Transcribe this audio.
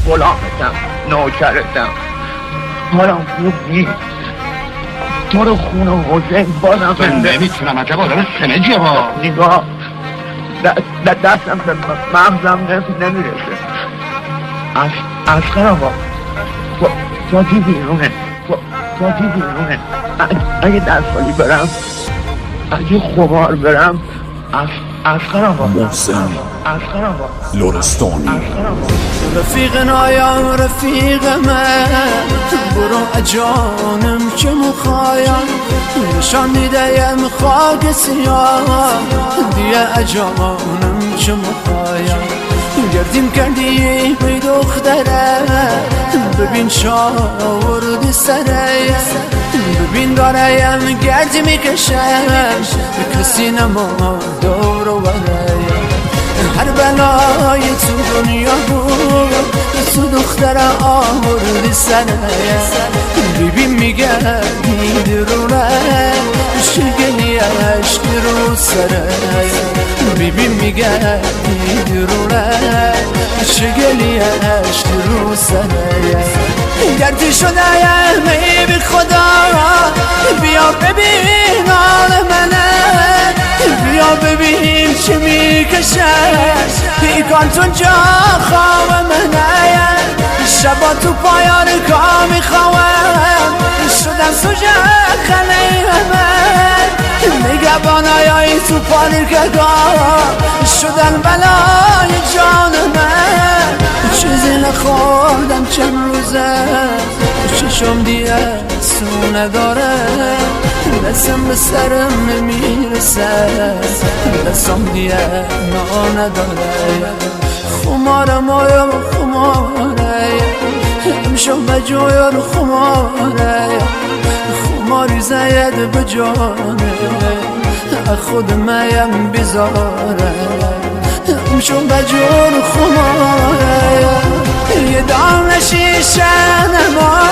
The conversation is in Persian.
غلامتم، نوکرتم. حالم خوب نیست. تو رو خون حسین بازم زنده. نمیتونم عجب آدم سنجیه با نگاه دستم به مغزم نمیرسه. عسکر آقا فاتی بیرونه. فاتی بیرونه. اگه دستالی برم، اگه خمار برم، عسکر آقا محسن لرستانی. رفیق نایم رفیق من، برو اجانم که مخایم نشان میدیم خاک سیاه دیگه اجانم که مخایم گردیم کردی بی دختره ببین شاوردی سره ببین داریم گردی میکشم کسی نما دور و برایم هر بلای تو دنیا بود تو دختره آوردی سره ببین میگردی درونه شگلی عشق رو سره ببین میگردی درونه شگلی عشق رو سره گردی شده می بی خدا بیا ببین حال منه بیا ببین چه میکشم پیکانتون جا خواب منه شبا تو پایان کار میخواهم شدم سوژه خله من نگهبانای تو پارکگاه شدن بلای جان من چیزی نخوردم چند روزه چشم دیگه سو نداره دستم به سرم نمیرسه دستم دیگه نا نداره خمارم آیا خماره امشب بجویا رو خماره خماری زید بجانه خود میم بیزاره امشب بجویا رو خماره یه دام نشیشه نما